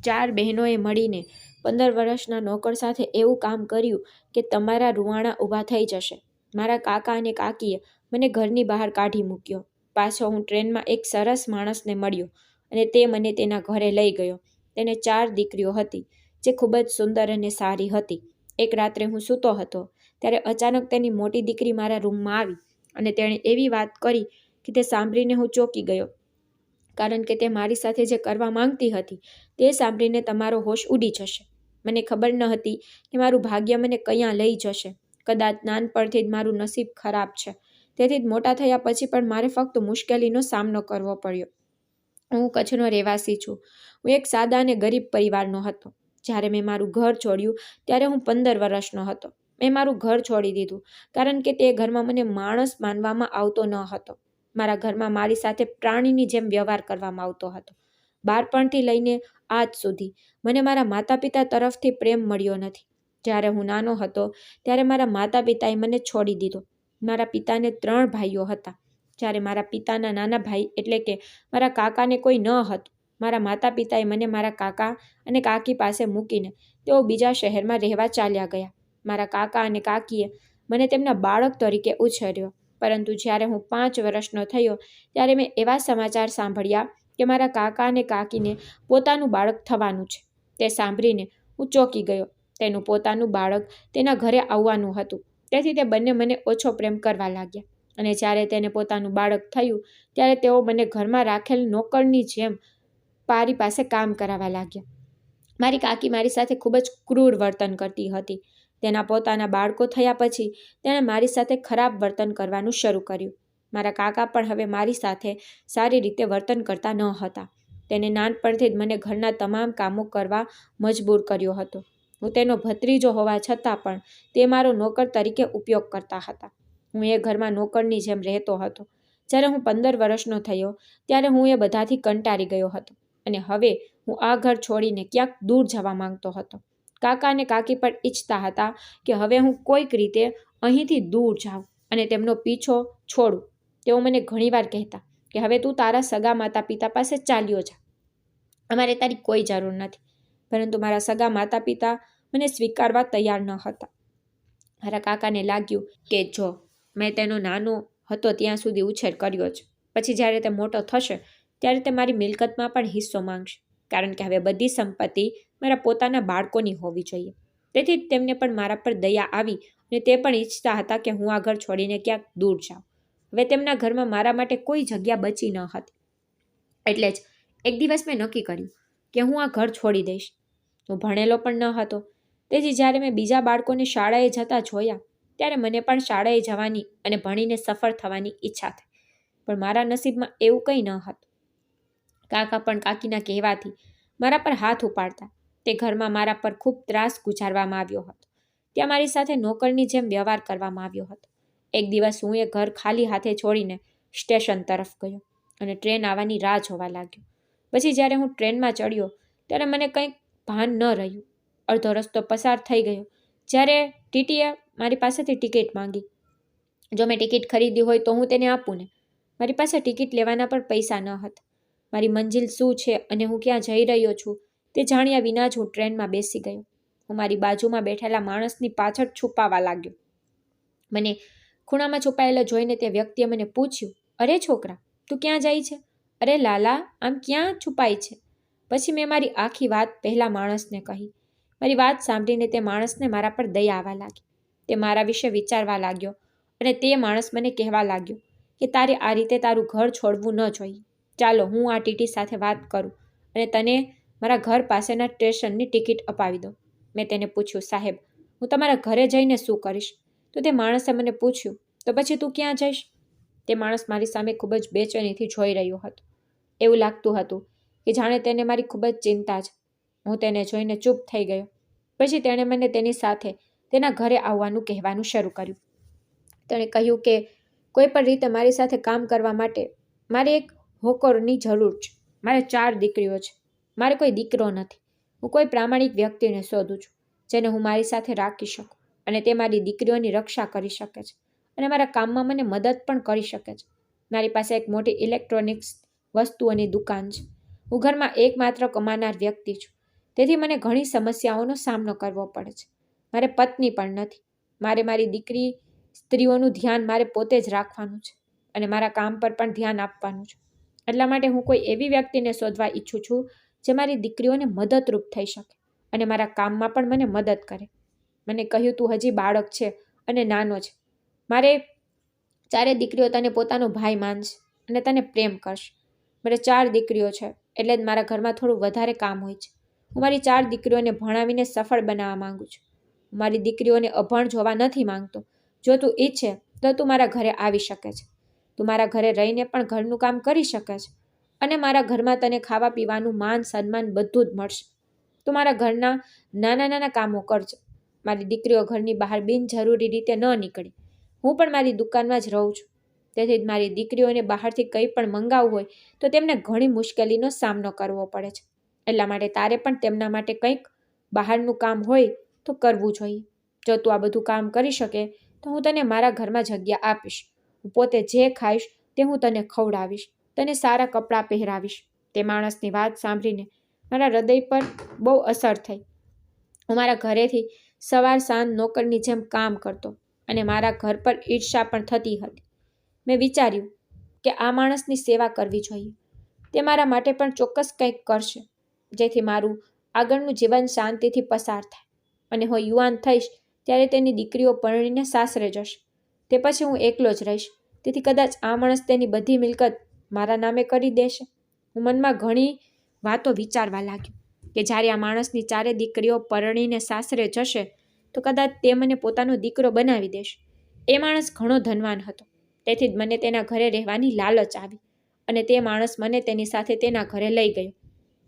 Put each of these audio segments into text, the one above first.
4 બહેનોએ મળીને 15 વર્ષના નોકર સાથે એવું કામ કર્યું કે તમારા રૂવાણા ઊભા થઈ જશે. મારા કાકા અને કાકીએ મને ઘરની બહાર કાઢી મૂક્યો. પાછો હું ટ્રેનમાં એક સરસ માણસને મળ્યો અને તે મને તેના ઘરે લઈ ગયો. તેને 4 દીકરીઓ હતી જે ખૂબ જ સુંદર અને સારી હતી. એક રાત્રે હું સૂતો હતો ત્યારે અચાનક તેની મોટી દીકરી મારા રૂમમાં આવી અને તેણે એવી વાત કરી કે તે સાંભળીને હું ચોંકી ગયો, કારણ કે તે મારી સાથે જે કરવા માંગતી હતી તે સાંભળીને તમારો હોશ ઉડી જશે. મને ખબર ન હતી કે મારું ભાગ્ય મને ક્યાં લઈ જશે. કદાચ નાનપણથી જ મારું નસીબ ખરાબ છે. તેથી જ મોટા થયા પછી પણ મારે ફક્ત મુશ્કેલીનો સામનો કરવો પડ્યો. હું કચ્છનો રહેવાસી છું. હું એક સાદા અને ગરીબ પરિવારનો હતો. જ્યારે મેં મારું ઘર છોડ્યું ત્યારે હું 15 વર્ષનો હતો. મેં મારું ઘર છોડી દીધું કારણ કે તે ઘરમાં મને માણસ માનવામાં આવતો ન હતો. મારા ઘરમાં મારી સાથે પ્રાણીની જેમ વ્યવહાર કરવામાં આવતો હતો. બાળપણથી લઈને આજ સુધી મને મારા માતા પિતા તરફથી પ્રેમ મળ્યો નથી. જ્યારે હું નાનો હતો ત્યારે મારા માતા પિતાએ મને છોડી દીધો. મારા પિતાને 3 ભાઈઓ હતા. જ્યારે મારા પિતાના નાના ભાઈ એટલે કે મારા કાકાને કોઈ ન હતું, મારા માતા પિતાએ મને મારા કાકા અને કાકી પાસે મૂકીને તેઓ બીજા શહેરમાં રહેવા ચાલ્યા ગયા. મારા કાકા અને કાકીએ મને તેમના બાળક તરીકે ઉછેર્યો. પરંતુ જ્યારે હું 5 વર્ષનો થયો ત્યારે મેં એવા સમાચાર સાંભળ્યા કે મારા કાકા અને કાકીને પોતાનું બાળક થવાનું છે. તે સાંભળીને હું ચોંકી ગયો. તેનું પોતાનું બાળક તેના ઘરે આવવાનું હતું. તેથી તે બંને મને ઓછો પ્રેમ કરવા લાગ્યા. અને જ્યારે તેને પોતાનું બાળક થયું ત્યારે તેઓ મને ઘરમાં રાખેલ નોકરની જેમ પારી પાસે કામ કરાવવા લાગ્યા. મારી કાકી મારી સાથે ખૂબ જ ક્રૂર વર્તન કરતી હતી. તેના પોતાના બાળકો થયા પછી તેણે મારી સાથે ખરાબ વર્તન કરવાનું શરૂ કર્યું. મારા કાકા પણ હવે મારી સાથે સારી રીતે વર્તન કરતા ન હતા. તેને નાનપણથી જ મને ઘરના તમામ કામો કરવા મજબૂર કર્યો હતો. હું તેનો ભત્રીજો હોવા છતાં પણ તે મારો નોકર તરીકે ઉપયોગ કરતા હતા. હું એ ઘરમાં નોકરની જેમ રહેતો હતો. જ્યારે હું 15 વર્ષનો થયો ત્યારે હું એ બધાથી કંટાળી ગયો હતો અને હવે હું આ ઘર છોડીને ક્યાંક દૂર જવા માંગતો હતો. કાકા અને કાકી પણ ઈચ્છતા હતા કે હવે હું કોઈક રીતે અહીંથી દૂર જાઉં અને તેમનો પીછો છોડું. તેઓ મને ઘણીવાર કહેતા કે હવે તું તારા સગા માતા પિતા પાસે ચાલ્યો જા. અમારે તારી કોઈ જરૂર નથી. પરંતુ મારા સગા માતા પિતા મને સ્વીકારવા તૈયાર ન હતા. મારા કાકાને લાગ્યું કે જો મેં તેનો નાનો હતો ત્યાં સુધી ઉછેર કર્યો છે, પછી જ્યારે તે મોટો થશે ત્યારે તે મારી મિલકતમાં પણ હિસ્સો માંગશે, કારણ કે હવે બધી સંપત્તિ મારા પોતાના બાળકોની હોવી જોઈએ. તેથી જ તેમને પણ મારા પર દયા આવી અને તે પણ ઈચ્છતા હતા કે હું આ ઘર છોડીને ક્યાંક દૂર જાઉં. હવે તેમના ઘરમાં મારા માટે કોઈ જગ્યા બચી ન હતી. એટલે જ એક દિવસ મેં નક્કી કર્યું કે હું આ ઘર છોડી દઈશ. હું ભણેલો પણ ન હતો. તેથી જ્યારે મેં બીજા બાળકોને શાળાએ જતા જોયા ત્યારે મને પણ શાળાએ જવાની અને ભણીને સફળ થવાની ઈચ્છા થઈ. પણ મારા નસીબમાં એવું કંઈ ન હતું. કાકા પણ કાકીના કહેવાથી મારા પર હાથ ઉપાડતા. તે ઘરમાં મારા પર ખૂબ ત્રાસ ગુજારવામાં આવ્યો હતો. ત્યાં મારી સાથે નોકરની જેમ વ્યવહાર કરવામાં આવ્યો હતો. એક દિવસ હું એ ઘર ખાલી હાથે છોડીને સ્ટેશન તરફ ગયો અને ટ્રેન આવવાની રાહ જોવા લાગ્યો. પછી જ્યારે હું ટ્રેનમાં ચડ્યો ત્યારે મને કંઈક ભાન ન રહ્યું. અડધો રસ્તો પસાર થઈ ગયો જ્યારે ટીટીએ મારી પાસેથી ટિકિટ માંગી. જો મેં ટિકિટ ખરીદી હોય તો હું તેને આપું ને. મારી પાસે ટિકિટ લેવાના પણ પૈસા ન હતા. મારી મંજિલ શું છે અને હું ક્યાં જઈ રહ્યો છું તે જાણ્યા વિના જ હું ટ્રેનમાં બેસી ગયો. હું મારી બાજુમાં બેઠેલા માણસની પાછળ છુપાવા લાગ્યો. મને ખૂણામાં છુપાયેલો જોઈને તે વ્યક્તિએ મને પૂછ્યું, અરે છોકરા, તું ક્યાં જાય છે? અરે લાલા, આમ ક્યાં છુપાય છે? પછી મેં મારી આખી વાત પહેલા માણસને કહી. મારી વાત સાંભળીને તે માણસને મારા પર દયા આવવા લાગી. તે મારા વિશે વિચારવા લાગ્યો અને તે માણસ મને કહેવા લાગ્યો કે તારે આ રીતે તારું ઘર છોડવું ન જોઈએ. ચાલો હું આ ટીટી સાથે વાત કરું અને તને મારા ઘર પાસેના સ્ટેશનની ટિકિટ અપાવી દઉં. મેં તેને પૂછ્યું, સાહેબ, હું તમારા ઘરે જઈને શું કરીશ? તો તે માણસે મને પૂછ્યું, તો પછી તું ક્યાં જઈશ? તે માણસ મારી સામે ખૂબ જ બેચેનીથી જોઈ રહ્યો હતો. એવું લાગતું હતું કે જાણે તેને મારી ખૂબ જ ચિંતા છે. હું તેને જોઈને ચૂપ થઈ ગયો. પછી તેણે મને તેની સાથે તેના ઘરે આવવાનું કહેવાનું શરૂ કર્યું. તેણે કહ્યું કે કોઈ પણ રીતે મારી સાથે કામ કરવા માટે મારે એક હોકરની જરૂર છે. મારે 4 દીકરીઓ છે. મારે કોઈ દીકરો નથી. હું કોઈ પ્રામાણિક વ્યક્તિને શોધું છું જેને હું મારી સાથે રાખી શકું અને તે મારી દીકરીઓની રક્ષા કરી શકે છે અને મારા કામમાં મને મદદ પણ કરી શકે છે. મારી પાસે એક મોટી ઇલેક્ટ્રોનિક્સ વસ્તુઓની દુકાન છે. હું ઘરમાં એકમાત્ર કમાનાર વ્યક્તિ છું. તેથી મને ઘણી સમસ્યાઓનો સામનો કરવો પડે છે. મારે પત્ની પણ નથી. મારે મારી દીકરી સ્ત્રીઓનું ધ્યાન મારે પોતે જ રાખવાનું છે અને મારા કામ પર પણ ધ્યાન આપવાનું છે. એટલા માટે હું કોઈ એવી વ્યક્તિને શોધવા ઈચ્છું છું જે મારી દીકરીઓને મદદરૂપ થઈ શકે અને મારા કામમાં પણ મને મદદ કરે. મને કહ્યું, તું હજી બાળક છે અને નાનો છે. મારે 4 દીકરીઓ તને પોતાનો ભાઈ માનશે અને તને પ્રેમ કરશે. મારે 4 દીકરીઓ છે એટલે જ મારા ઘરમાં થોડું વધારે કામ હોય છે. હું મારી 4 દીકરીઓને ભણાવીને સફળ બનાવવા માંગુ છું. હું મારી દીકરીઓને અભણ જોવા નથી માંગતો. જો તું ઈચ્છે તો તું મારા ઘરે આવી શકે છે. તું મારા ઘરે રહીને પણ ઘરનું કામ કરી શકે છે અને મારા ઘરમાં તને ખાવા પીવાનું માન સન્માન બધું જ મળશે. તું મારા ઘરના નાના નાના કામો કરજે. મારી દીકરીઓ ઘરની બહાર બિનજરૂરી રીતે ન નીકળે. હું પણ મારી દુકાનમાં જ રહું છું. તેથી જ મારી દીકરીઓને બહારથી કંઈ પણ મંગાવવું હોય તો તેમને ઘણી મુશ્કેલીનો સામનો કરવો પડે છે. એટલા માટે તારે પણ તેમના માટે કંઈક બહારનું કામ હોય તો કરવું જોઈએ. જો તું આ બધું કામ કરી શકે તો હું તને મારા ઘરમાં જગ્યા આપીશ. હું પોતે જે ખાઈશ તે હું તને ખવડાવીશ. તને સારા કપડાં પહેરાવીશ. તે માણસની વાત સાંભળીને મારા હૃદય પર બહુ અસર થઈ. હું મારા ઘરેથી સવાર સાંજ નોકરની જેમ કામ કરતો અને મારા ઘર પર ઈર્ષા પણ થતી હતી. મેં વિચાર્યું કે આ માણસની સેવા કરવી જોઈએ. તે મારા માટે પણ ચોક્કસ કંઈક કરશે જેથી મારું આગળનું જીવન શાંતિથી પસાર થાય અને હું યુવાન થઈશ ત્યારે તેની દીકરીઓ પરણીને સાસરે જશે. તે પછી હું એકલો જ રહીશ. તેથી કદાચ આ માણસ તેની બધી મિલકત મારા નામે કરી દેશે. હું મનમાં ઘણી વાતો વિચારવા લાગ્યો કે જ્યારે આ માણસની 4 દીકરીઓ પરણીને સાસરે જશે તો કદાચ તે મને પોતાનો દીકરો બનાવી દેશે. એ માણસ ઘણો ધનવાન હતો. તેથી જ મને તેના ઘરે રહેવાની લાલચ આવી અને તે માણસ મને તેની સાથે તેના ઘરે લઈ ગયો.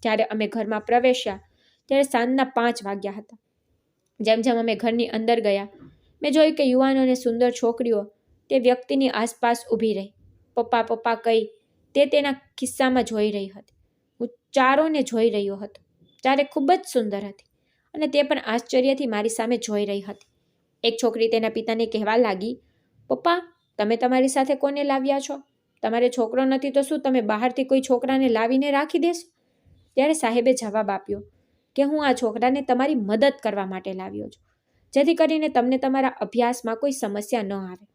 જ્યારે અમે ઘરમાં પ્રવેશ્યા ત્યારે સાંજના 5 વાગ્યા હતા. જેમ જેમ અમે ઘરની અંદર ગયા મેં જોયું કે યુવાનો અને સુંદર છોકરીઓ તે વ્યક્તિની આસપાસ ઊભી રહી. પપ્પા પપ્પા કહી તે તેના ખિસ્સામાં જોઈ રહી હતી. હું 4ઓને જોઈ રહ્યો હતો. 4 ખૂબ જ સુંદર હતી અને તે પણ આશ્ચર્યથી મારી સામે જોઈ રહી હતી. એક છોકરી તેના પિતાને કહેવા લાગી, પપ્પા તમે તમારી સાથે કોને લાવ્યા છો? તમારે છોકરો નથી તો શું તમે બહારથી કોઈ છોકરાને લાવીને રાખી દેશો? ત્યારે સાહેબે જવાબ આપ્યો કે હું આ છોકરાને તમારી મદદ કરવા માટે લાવ્યો છું જેથી કરીને તમને તમારા અભ્યાસમાં કોઈ સમસ્યા ન આવે.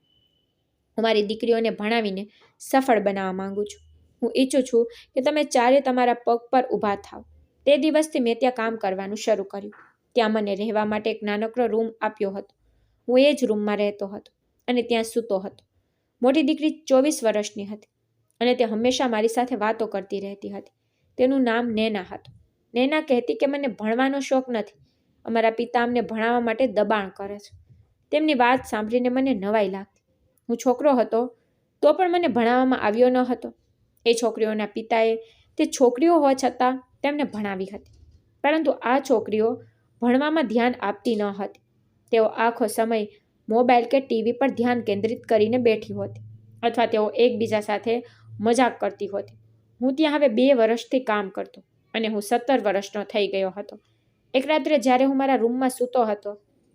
હું મારી દીકરીઓને ભણાવીને સફળ બનાવવા માંગુ છું. હું ઈચ્છું છું કે તમે 4 તમારા પગ પર ઊભા થાવ. તે દિવસથી મેં ત્યાં કામ કરવાનું શરૂ કર્યું. ત્યાં મને રહેવા માટે એક નાનકડો રૂમ આપ્યો હતો. હું એ જ રૂમમાં રહેતો હતો અને ત્યાં સૂતો હતો. મોટી દીકરી 24 વર્ષની હતી અને તે હંમેશા મારી સાથે વાતો કરતી રહેતી હતી. તેનું નામ નૈના હતું. નૈના કહેતી કે મને ભણવાનો શોખ નથી. અમારા પિતા અમને ભણાવવા માટે દબાણ કરે છે. તેમની વાત સાંભળીને મને નવાઈ લાગતી. હું છોકરો હતો તો પણ મને ભણાવવામાં આવ્યો ન હતો. એ છોકરીઓના પિતાએ તે છોકરીઓ હોવા છતાં તેમને ભણાવી હતી. પરંતુ આ છોકરીઓ ભણવામાં ધ્યાન આપતી ન હતી. તેઓ આખો સમય મોબાઈલ કે ટીવી પર ધ્યાન કેન્દ્રિત કરીને બેઠી હોતી અથવા તેઓ એકબીજા સાથે મજાક કરતી હોતી. હું ત્યાં હવે 2 વર્ષથી કામ કરતો અને હું 17 વર્ષનો થઈ ગયો હતો. એક રાત્રે જ્યારે હું મારા રૂમમાં સૂતો હતો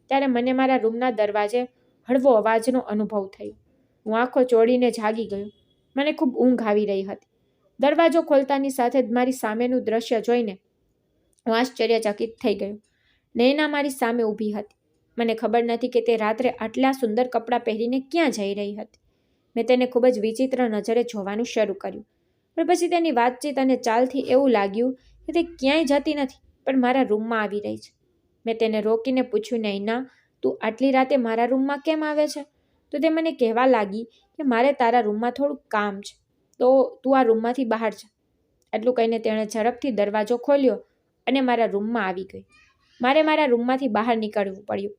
ત્યારે મને મારા રૂમના દરવાજે હળવો અવાજનો અનુભવ થયો. હું આંખો ચોળીને જાગી ગયો. મને ખૂબ ઊંઘ આવી રહી હતી. દરવાજો ખોલતાની સાથે જ મારી સામેનું દ્રશ્ય જોઈને હું આશ્ચર્યચકિત થઈ ગયો. નૈના મારી સામે ઊભી હતી. મને ખબર નથી કે તે રાત્રે આટલા સુંદર કપડાં પહેરીને ક્યાં જઈ રહી હતી. મેં તેને ખૂબ જ વિચિત્ર નજરે જોવાનું શરૂ કર્યું. પણ પછી તેની વાતચીત અને ચાલથી એવું લાગ્યું કે તે ક્યાંય જતી નથી પણ મારા રૂમમાં આવી રહી છે. મેં તેને રોકીને પૂછ્યું, નૈના તું આટલી રાતે મારા રૂમમાં કેમ આવે છે? તો તે મને કહેવા લાગી કે મારે તારા રૂમમાં થોડું કામ છે તો તું આ રૂમમાંથી બહાર જા. એટલું કહીને તેણે ઝડપથી દરવાજો ખોલ્યો અને મારા રૂમમાં આવી ગઈ. મારે મારા રૂમમાંથી બહાર નીકળવું પડ્યું.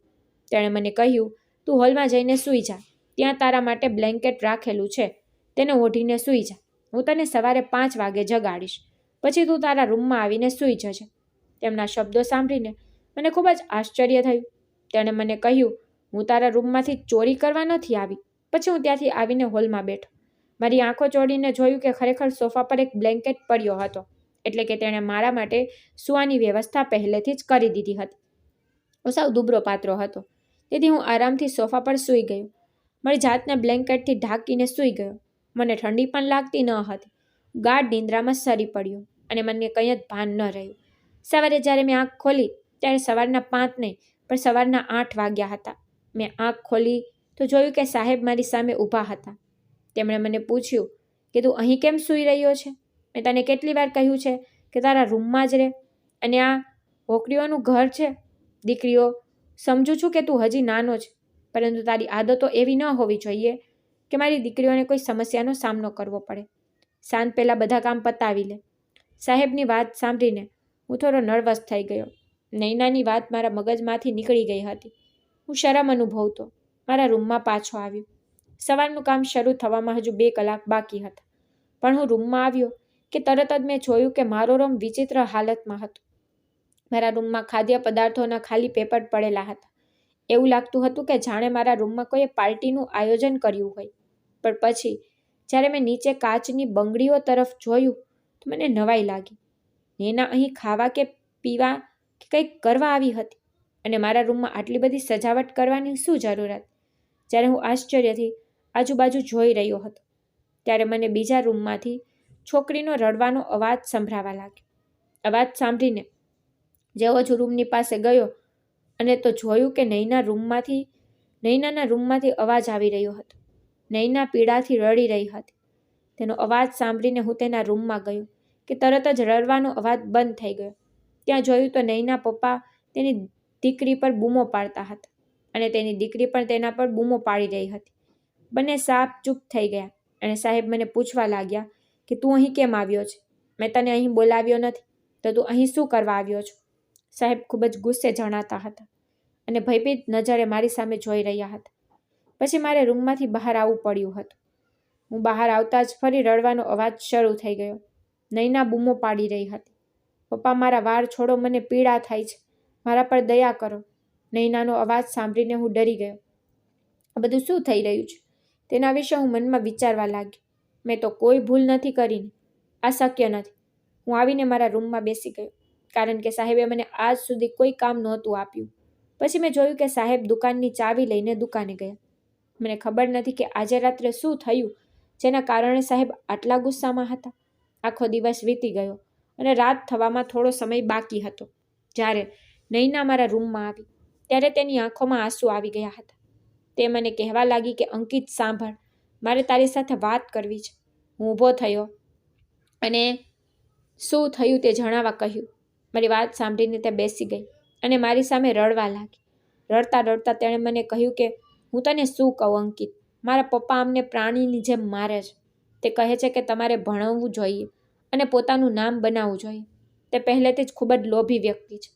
તેણે મને કહ્યું, તું હોલમાં જઈને સૂઈ જા. ત્યાં તારા માટે બ્લેન્કેટ રાખેલું છે. તેને ઓઢીને સૂઈ જા. હું તને સવારે 5 વાગે જગાડીશ. પછી તું તારા રૂમમાં આવીને સૂઈ જજે. તેમના શબ્દો સાંભળીને મને ખૂબ જ આશ્ચર્ય થયું. તેણે મને કહ્યું, હું તારા રૂમમાંથી ચોરી કરવા નથી આવી. પછી હું ત્યાંથી આવીને હોલમાં બેઠો. મારી આંખો ચોળીને જોયું કે ખરેખર સોફા પર એક બ્લેન્કેટ પડ્યો હતો. એટલે કે તેણે મારા માટે સૂવાની વ્યવસ્થા પહેલેથી જ કરી દીધી હતી. હું સાવ દુબળો પાતળો હતો. તેથી હું આરામથી સોફા પર સૂઈ ગયો. મારી જાતને બ્લેન્કેટથી ઢાંકીને સૂઈ ગયો. મને ઠંડી પણ લાગતી ન હતી. ગાઢ નિંદ્રામાં સરી પડ્યો અને મને કંઈ જ ભાન ન રહ્યું. સવારે જ્યારે મેં આંખ ખોલી ત્યારે સવારના 5 નહીં પણ સવારના 8 વાગ્યા હતા. મેં આંખ ખોલી તો જોયું કે સાહેબ મારી સામે ઊભા હતા. તેમણે મને પૂછ્યું કે તું અહીં કેમ સૂઈ રહ્યો છે? મેં તને કેટલી વાર કહ્યું છે કે તારા રૂમમાં જ રહે, અને આ હોકરીઓનું ઘર છે. દીકરીઓ, સમજુ છું કે તું હજી નાનો છે, પરંતુ તારી આદતો એવી ન હોવી જોઈએ કે મારી દીકરીઓને કોઈ સમસ્યાનો સામનો કરવો પડે. સાંજ પહેલાં બધા કામ પતાવી લે. સાહેબની વાત સાંભળીને હું થોડો નર્વસ થઈ ગયો. નૈનાની વાત મારા મગજમાંથી નીકળી ગઈ હતી. હું શરમ અનુભવતો મારા રૂમમાં પાછો આવ્યો. સવારનું કામ શરૂ થવામાં હજુ 2 કલાક બાકી હતા, પણ હું રૂમમાં આવ્યો કે તરત જ મેં જોયું કે મારો રૂમ વિચિત્ર હાલતમાં હતો. મારા રૂમમાં ખાદ્ય પદાર્થોના ખાલી પેપર પડેલા હતા. એવું લાગતું હતું કે જાણે મારા રૂમમાં કોઈએ પાર્ટીનું આયોજન કર્યું હોય. પણ પછી જ્યારે મેં નીચે કાચની બંગડીઓ તરફ જોયું તો મને નવાઈ લાગી. નૈના અહીં ખાવા કે પીવા કે કંઈક કરવા આવી હતી, અને મારા રૂમમાં આટલી બધી સજાવટ કરવાની શું જરૂર હતી? જ્યારે હું આશ્ચર્યથી આજુબાજુ જોઈ રહ્યો હતો ત્યારે મને બીજા રૂમમાંથી છોકરીનો રડવાનો અવાજ સંભળાવા લાગ્યો. અવાજ સાંભળીને જેવો જ રૂમની પાસે ગયો અને તો જોયું કે નૈનાના રૂમમાંથી અવાજ આવી રહ્યો હતો. નૈના પીડાથી રડી રહી હતી. તેનો અવાજ સાંભળીને હું તેના રૂમમાં ગયો કે તરત જ રડવાનો અવાજ બંધ થઈ ગયો. ત્યાં જોયું તો નૈના પપ્પા તેની દીકરી પર બૂમો પાડતા હતા, અને તેની દીકરી પણ તેના પર બૂમો પાડી રહી હતી. બંને સાપ ચૂપ થઈ ગયા, અને સાહેબ મને પૂછવા લાગ્યા કે તું અહીં કેમ આવ્યો છે? મેં તને અહીં બોલાવ્યો નથી, તો તું અહીં શું કરવા આવ્યો છો? સાહેબ ખૂબ જ ગુસ્સે જણાતા હતા અને ભયભીત નજરે મારી સામે જોઈ રહ્યા હતા. પછી મારે રૂમમાંથી બહાર આવવું પડ્યું હતું. હું બહાર આવતા જ ફરી રડવાનો અવાજ શરૂ થઈ ગયો. નૈના બૂમો પાડી રહી હતી. પપ્પા, મારા વાળ છોડો, મને પીડા થાય છે, મારા પર દયા કરો. નૈનાનો અવાજ સાંભળીને હું ડરી ગયો. આ બધું શું થઈ રહ્યું છે? તેના વિશે હું મનમાં વિચારવા લાગ્યો. મેં તો કોઈ ભૂલ નથી કરીને. આ શક્ય નથી. હું આવીને મારા રૂમમાં બેસી ગયો, કારણ કે સાહેબે મને આજ સુધી કોઈ કામ નહોતું આપ્યું. પછી મેં જોયું કે સાહેબ દુકાનની ચાવી લઈને દુકાને ગયા. મને ખબર નથી કે આજે રાત્રે શું થયું જેના કારણે સાહેબ આટલા ગુસ્સામાં હતા. આખો દિવસ વીતી ગયો અને રાત થવામાં થોડો સમય બાકી હતો. જ્યારે નૈના મારા રૂમમાં આવી ત્યારે તેની આંખોમાં આંસુ આવી ગયા હતા. તે મને કહેવા લાગી કે અંકિત, સાંભળ, મારે તારી સાથે વાત કરવી છે. હું ઊભો થયો અને શું થયું તે જણાવવા કહ્યું. મારી વાત સાંભળીને તે બેસી ગઈ અને મારી સામે રડવા લાગી. રડતા રડતા તેણે મને કહ્યું કે હું તને શું કહું અંકિત, મારા પપ્પા અમને પ્રાણીની જેમ મારે છે. તે કહે છે કે તમારે ભણવું જોઈએ અને પોતાનું નામ બનાવવું જોઈએ. તે પહેલેથી જ ખૂબ જ લોભી વ્યક્તિ છે.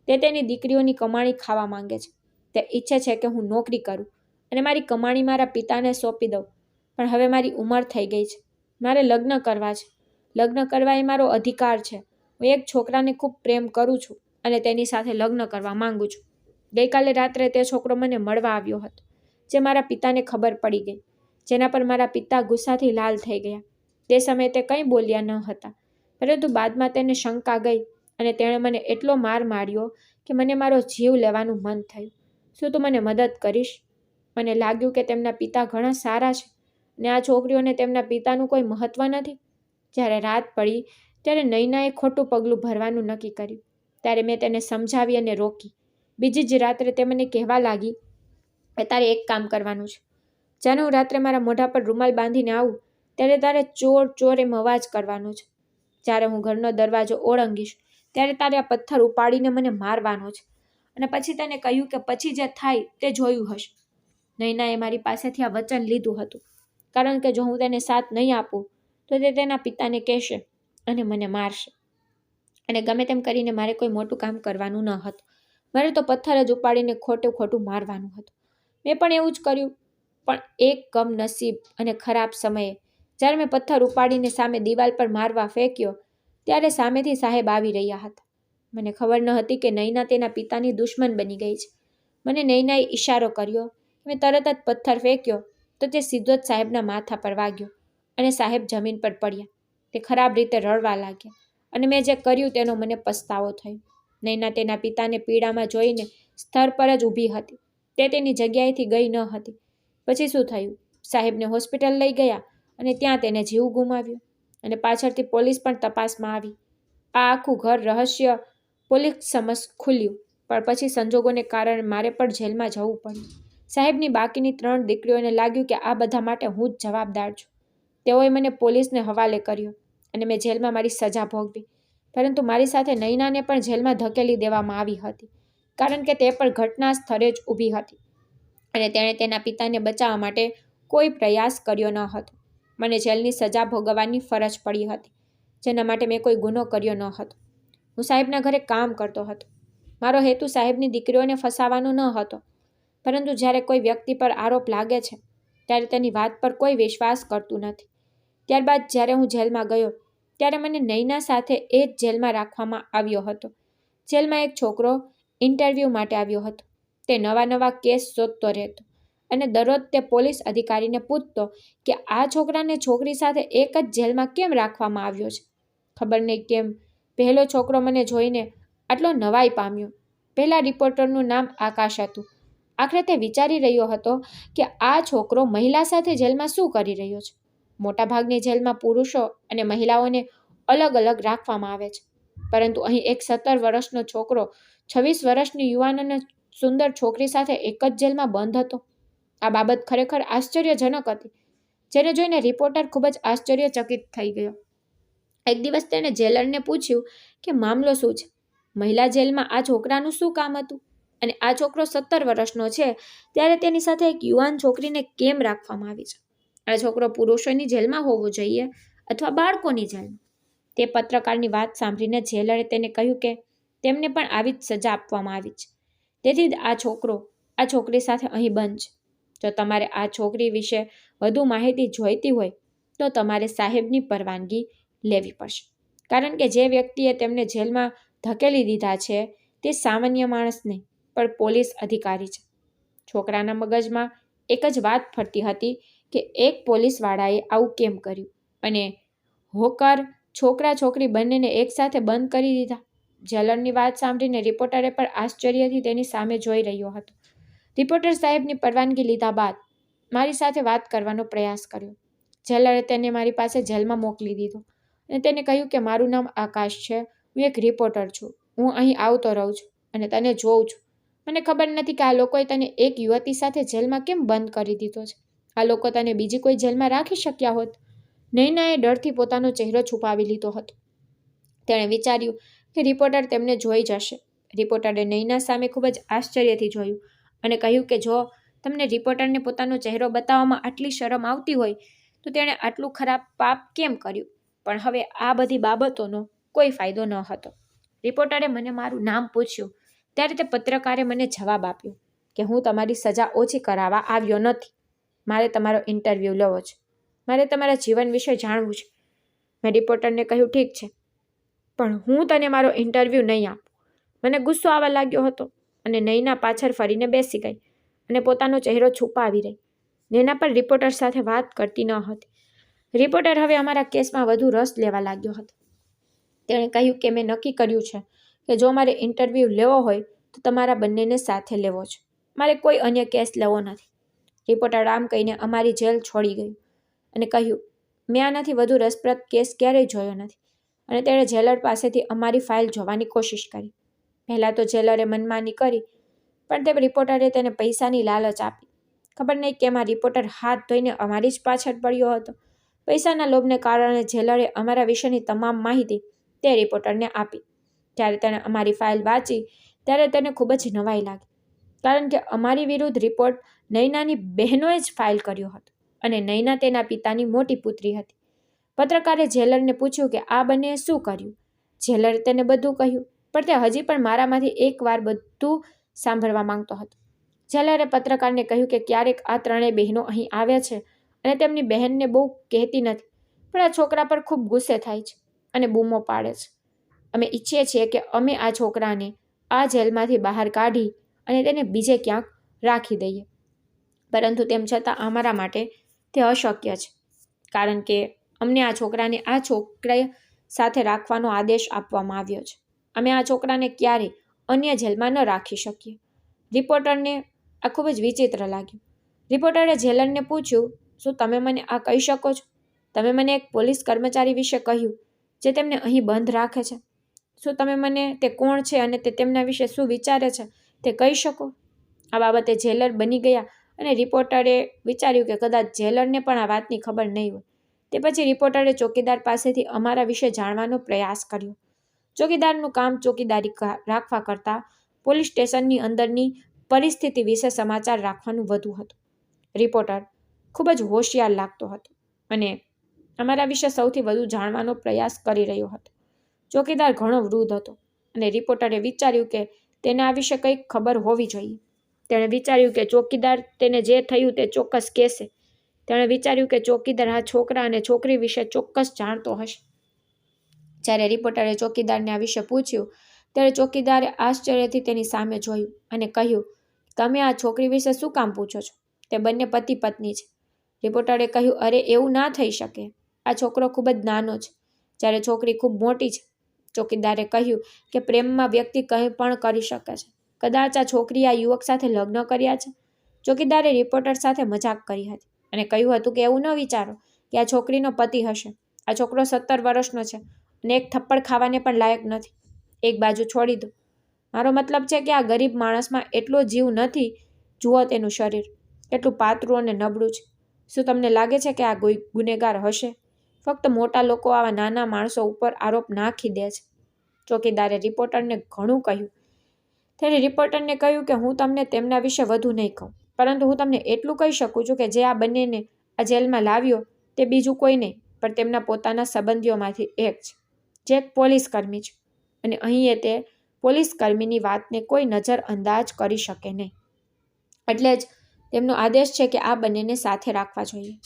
તે તેની દીકરીઓની કમાણી ખાવા માંગે છે. તે ઈચ્છે છે કે હું નોકરી કરું અને મારી કમાણી મારા પિતાને સોંપી દઉં. પણ હવે મારી ઉંમર થઈ ગઈ છે. મારે લગ્ન કરવા છે. લગ્ન કરવા એ મારો અધિકાર છે. હું એક છોકરાને ખૂબ પ્રેમ કરું છું અને તેની સાથે લગ્ન કરવા માંગુ છું. ગઈકાલે રાત્રે તે છોકરો મને મળવા આવ્યો હતો, જે મારા પિતાને ખબર પડી ગઈ, જેના પર મારા પિતા ગુસ્સાથી લાલ થઈ ગયા. તે સમયે તે કંઈ બોલ્યા ન હતા, પરંતુ બાદમાં તેને શંકા ગઈ અને તેણે મને એટલો માર માર્યો કે મને મારો જીવ લેવાનું મન થયું. શું તું મને મદદ કરીશ? મને લાગ્યું કે તેમના પિતા ઘણા સારા છે અને આ છોકરીઓને તેમના પિતાનું કોઈ મહત્વ નથી. જ્યારે રાત પડી ત્યારે નૈનાએ ખોટું પગલું ભરવાનું નક્કી કર્યું. ત્યારે મેં તેને સમજાવી અને રોકી. બીજી જ રાત્રે તે મને કહેવા લાગી કે તારે એક કામ કરવાનું છે. જ્યારે હું રાત્રે મારા મોઢા પર રૂમાલ બાંધીને આવું ત્યારે તારે ચોર ચોર એમ અવાજ કરવાનો છે. જ્યારે હું ઘરનો દરવાજો ઓળંગીશ ત્યારે તારે આ પથ્થર ઉપાડીને મને મારવાનો છે. અને પછી તેને કહ્યું કે પછી જે થાય તે જોયું હશે. નૈનાએ મારી પાસેથી આ વચન લીધું હતું, કારણ કે જો હું તેને સાથ નહીં આપું તો તે તેના પિતાને કહેશે અને મને મારશે. અને ગમે તેમ કરીને મારે કોઈ મોટું કામ કરવાનું ન હતું. મારે તો પથ્થર જ ઉપાડીને ખોટું મારવાનું હતું. મેં પણ એવું જ કર્યું. પણ એક કમનસીબ અને ખરાબ સમયે જ્યારે મેં પથ્થર ઉપાડીને સામે દિવાલ પર મારવા ફેંક્યો ત્યારે સામેથી સાહેબ આવી રહ્યા હતા. મને ખબર ન હતી કે નૈના તેના પિતાની દુશ્મન બની ગઈ છે. મને નૈનાએ ઈશારો કર્યો. મેં તરત જ પથ્થર ફેંક્યો તો તે સીધો જ સાહેબના માથા પર વાગ્યો અને સાહેબ જમીન પર પડ્યા. તે ખરાબ રીતે રડવા લાગ્યા અને મેં જે કર્યું તેનો મને પસ્તાવો થયો. નૈના તેના પિતાને પીડામાં જોઈને સ્થળ પર જ ઊભી હતી. તે તેની જગ્યાએથી ગઈ ન હતી. પછી શું થયું? સાહેબને હોસ્પિટલ લઈ ગયા અને ત્યાં તેને જીવ ગુમાવ્યો અને પાછળથી પોલીસ પણ તપાસમાં આવી. આ આખું ઘર રહસ્ય પોલીસ સમક્ષ ખુલ્યું, પણ પછી સંજોગોને કારણે મારે પણ જેલમાં જવું પડ્યું. સાહેબની બાકીની 3 દીકરીઓને લાગ્યું કે આ બધા માટે હું જ જવાબદાર છું. તેઓએ મને પોલીસને હવાલે કર્યો અને મેં જેલમાં મારી સજા ભોગવી. પરંતુ મારી સાથે નૈનાને પણ જેલમાં ધકેલી દેવામાં આવી હતી, કારણ કે તે પણ ઘટના સ્થળે જ ઊભી હતી અને તેણે તેના પિતાને બચાવવા માટે કોઈ પ્રયાસ કર્યો ન હતો. મને જેલની સજા ભોગવવાની ફરજ પડી હતી, જેના માટે મેં કોઈ ગુનો કર્યો ન હતો. હું સાહેબના ઘરે કામ કરતો હતો. મારો હેતુ સાહેબની દીકરીઓને ફસાવવાનો ન હતો, પરંતુ જ્યારે કોઈ વ્યક્તિ પર આરોપ લાગે છે ત્યારે તેની વાત પર કોઈ વિશ્વાસ કરતું નથી. ત્યારબાદ જ્યારે હું જેલમાં ગયો ત્યારે મને નૈના સાથે એ જ જેલમાં રાખવામાં આવ્યો હતો. જેલમાં એક છોકરો ઇન્ટરવ્યૂ માટે આવ્યો હતો. તે નવા કેસ શોધતો રહેતો અને દરરોજ તે પોલીસ અધિકારીને પૂછતો કે આ છોકરાને છોકરી સાથે એક જ જેલમાં કેમ રાખવામાં આવ્યો છે. ખબર નહીં કેમ પહેલો છોકરો મને જોઈને આટલો નવાઈ પામ્યો. પહેલા રિપોર્ટરનું નામ આકાશ હતું. આખરે તે વિચારી રહ્યો હતો કે આ છોકરો મહિલા સાથે જેલમાં શું કરી રહ્યો છે. મોટાભાગની જેલમાં પુરુષો અને મહિલાઓને અલગ અલગ રાખવામાં આવે છે, પરંતુ અહીં એક 17 વર્ષનો છોકરો 26 વર્ષની યુવાન અને સુંદર છોકરી સાથે એક જ જેલમાં બંધ હતો. આ બાબત ખરેખર આશ્ચર્યજનક હતી, જેને જોઈને રિપોર્ટર ખૂબ જ આશ્ચર્યચકિત થઈ ગયો. એક દિવસ તેણે જેલરને પૂછ્યું કે મામલો શું છે. મહિલા જેલમાં આ છોકરાનું શું કામ હતું અને આ છોકરો 17 વર્ષનો છે ત્યારે તેની સાથે એક યુવાન છોકરીને કેમ રાખવામાં આવી છે. આ છોકરો પુરુષોની જેલમાં હોવો જોઈએ અથવા બાળકોની જેલમાં. તે પત્રકારની વાત સાંભળીને જેલરે તેને કહ્યું કે તેમને પણ આવી જ સજા આપવામાં આવી છે. તેથી જ આ છોકરો આ છોકરી સાથે અહીં બંધ છે. જો તમારે આ છોકરી વિશે વધુ માહિતી જોઈતી હોય તો તમારે સાહેબની પરવાનગી લેવી પડશે, કારણ કે જે વ્યક્તિએ તેમને જેલમાં ધકેલી દીધા છે તે સામાન્ય માણસ નહીં, પણ પોલીસ અધિકારી છે. છોકરાના મગજમાં એક જ વાત ફરતી હતી કે એક પોલીસવાળાએ આવું કેમ કર્યું અને હોકર છોકરા છોકરી બંનેને એકસાથે બંધ કરી દીધા. જેલરની વાત સાંભળીને રિપોર્ટરે પણ આશ્ચર્યથી તેની સામે જોઈ રહ્યો હતો. રિપોર્ટર સાહેબની પરવાનગી લીધા બાદ મારી સાથે વાત કરવાનો પ્રયાસ કર્યો. જેલરે તેને મારી પાસે જેલમાં મોકલી દીધો અને તેને કહ્યું કે મારું નામ આકાશ છે. હું એક રિપોર્ટર છું. હું અહીં આવતો રહું છું અને તને જોઉં છું. મને ખબર નથી કે આ લોકોએ તને એક યુવતી સાથે જેલમાં કેમ બંધ કરી દીધો છે. આ લોકો તને બીજી કોઈ જેલમાં રાખી શક્યા હોત. નૈનાએ ડરથી પોતાનો ચહેરો છુપાવી લીધો હતો. તેણે વિચાર્યું કે રિપોર્ટર તેમને જોઈ જશે. રિપોર્ટરે નૈના સામે ખૂબ જ આશ્ચર્યથી જોયું અને કહ્યું કે જો તમને રિપોર્ટરને પોતાનો ચહેરો બતાવવામાં આટલી શરમ આવતી હોય તો તેણે આટલું ખરાબ પાપ કેમ કર્યું. પણ હવે આ બધી બાબતોનો કોઈ ફાયદો ન હતો. રિપોર્ટરે મને મારું નામ પૂછ્યું ત્યારે તે પત્રકારે મને જવાબ આપ્યો કે હું તમારી સજા ઓછી કરાવવા આવ્યો નથી. મારે તમારો ઇન્ટરવ્યૂ લેવો છે. મારે તમારા જીવન વિશે જાણવું છે. મેં રિપોર્ટરને કહ્યું ઠીક છે, પણ હું તને મારો ઇન્ટરવ્યૂ નહીં આપું. મને ગુસ્સો આવવા લાગ્યો હતો અને નૈના પાછળ ફરીને બેસી ગઈ અને પોતાનો ચહેરો છુપાવી રહી. નૈના પણ રિપોર્ટર સાથે વાત કરતી ન હતી. રિપોર્ટર હવે અમારા કેસમાં વધુ રસ લેવા લાગ્યો હતો. તેણે કહ્યું કે મેં નક્કી કર્યું છે કે જો મારે ઇન્ટરવ્યૂ લેવો હોય તો તમારા બંનેને સાથે લેવો છે. મારે કોઈ અન્ય કેસ લેવો નથી. રિપોર્ટર આમ કહીને અમારી જેલ છોડી ગયું અને કહ્યું મેં આનાથી વધુ રસપ્રદ કેસ ક્યારેય જોયો નથી અને તેણે જેલર પાસેથી અમારી ફાઇલ જોવાની કોશિશ કરી. પહેલાં તો જેલરે મનમાની કરી, પણ તે રિપોર્ટરે તેને પૈસાની લાલચ આપી. ખબર નહીં કેમ આ રિપોર્ટર હાથ ધોઈને અમારી જ પાછળ પડ્યો હતો. પૈસાના લોભને કારણે જેલરે અમારા વિશેની તમામ માહિતી તે રિપોર્ટરને આપી. જ્યારે તેણે અમારી ફાઇલ વાંચી ત્યારે તેને ખૂબ જ નવાઈ લાગી, કારણ કે અમારી વિરુદ્ધ રિપોર્ટ નૈનાની બહેનોએ જ ફાઇલ કર્યો હતો અને નૈના તેના પિતાની મોટી પુત્રી હતી. પત્રકારે જેલરને પૂછ્યું કે આ બંનેએ શું કર્યું. જેલરે તેને બધું કહ્યું, પણ તે હજી પણ મારામાંથી એકવાર બધું સાંભળવા માંગતો હતો. જેલરે પત્રકારને કહ્યું કે ક્યારેક આ 3 બહેનો અહીં આવે છે અને તેમની બહેનને બહુ કહેતી નથી, પણ આ છોકરા પર ખૂબ ગુસ્સે થાય છે અને બૂમો પાડે છે. અમે ઈચ્છીએ છીએ કે અમે આ છોકરાને આ જેલમાંથી બહાર કાઢી અને તેને બીજે ક્યાંક રાખી દઈએ, પરંતુ તેમ છતાં અમારા માટે તે અશક્ય છે, કારણ કે અમને આ છોકરાને આ છોકરા સાથે રાખવાનો આદેશ આપવામાં આવ્યો છે. અમે આ છોકરાને ક્યારેય અન્ય જેલમાં ન રાખી શકીએ. રિપોર્ટરને આ ખૂબ જ વિચિત્ર લાગ્યું. રિપોર્ટરે જેલરને પૂછ્યું શું તમે મને આ કહી શકો છો? તમે મને એક પોલીસ કર્મચારી વિશે કહ્યું જે તેમને અહીં બંધ રાખે છે. શું તમે મને તે કોણ છે અને તે તેમના વિશે શું વિચારે છે તે કહી શકો? આ બાબતે જેલર બની ગયા અને રિપોર્ટરે વિચાર્યું કે કદાચ જેલરને પણ આ વાતની ખબર નહીં હોય. તે પછી રિપોર્ટરે ચોકીદાર પાસેથી અમારા વિશે જાણવાનો પ્રયાસ કર્યો. ચોકીદારનું કામ ચોકીદારી રાખવા કરતાં પોલીસ સ્ટેશનની અંદરની પરિસ્થિતિ વિશે સમાચાર રાખવાનું વધુ હતું. રિપોર્ટર ખૂબ જ હોશિયાર લાગતો હતો અને અમારા વિશે સૌથી વધુ જાણવાનો પ્રયાસ કરી રહ્યો હતો. ચોકીદાર ઘણો વૃદ્ધ હતો અને રિપોર્ટરે વિચાર્યું કે તેને આ વિશે કંઈક ખબર હોવી જોઈએ. તેણે વિચાર્યું કે ચોકીદાર તેને જે થયું તે ચોક્કસ કહેશે. તેણે વિચાર્યું કે ચોકીદાર આ છોકરા અને છોકરી વિશે ચોક્કસ જાણતો હશે. જ્યારે રિપોર્ટરે ચોકીદારને આ વિશે પૂછ્યું ત્યારે ચોકીદારે આશ્ચર્યથી તેની સામે જોયું અને કહ્યું, તમે આ છોકરી વિશે શું કામ પૂછો છો? તે બંને પતિ પત્ની છે. રિપોર્ટરે કહ્યું, અરે એવું ના થઈ શકે. આ છોકરો ખૂબ જ નાનો છે જ્યારે છોકરી ખૂબ મોટી છે. ચોકીદારે કહ્યું કે પ્રેમમાં વ્યક્તિ કંઈ પણ કરી શકે છે. કદાચ આ છોકરીએ આ યુવક સાથે લગ્ન કર્યા છે. ચોકીદારે રિપોર્ટર સાથે મજાક કરી હતી અને કહ્યું હતું કે એવું ન વિચારો કે આ છોકરીનો પતિ હશે. આ છોકરો 17 વર્ષનો છે અને એક થપ્પડ ખાવાને પણ લાયક નથી. એક બાજુ છોડી દો. મારો મતલબ છે કે આ ગરીબ માણસમાં એટલો જીવ નથી. જુઓ તેનું શરીર કેટલું પાતળું અને નબળું છે. શું તમને લાગે છે કે આ ગુનેગાર હશે? ફક્ત મોટા લોકો આવા નાના માણસો ઉપર આરોપ નાખી દે છે. ચોકીદારે રિપોર્ટરને ઘણું કહ્યું. ત્યારે રિપોર્ટરને કહ્યું કે હું તમને તેમના વિશે વધુ નહીં કહું, પરંતુ હું તમને એટલું કહી શકું છું કે જે આ બંનેને આ જેલમાં લાવ્યો તે બીજું કોઈ નહીં પણ તેમના પોતાના સંબંધીઓમાંથી એક છે, જે એક પોલીસ કર્મી છે અને અહીં તે પોલીસ કર્મીની વાતને કોઈ નજર અંદાજ કરી શકે નહીં. એટલે જ તેમનો આદેશ છે કે આ બંનેને સાથે રાખવા જોઈએ.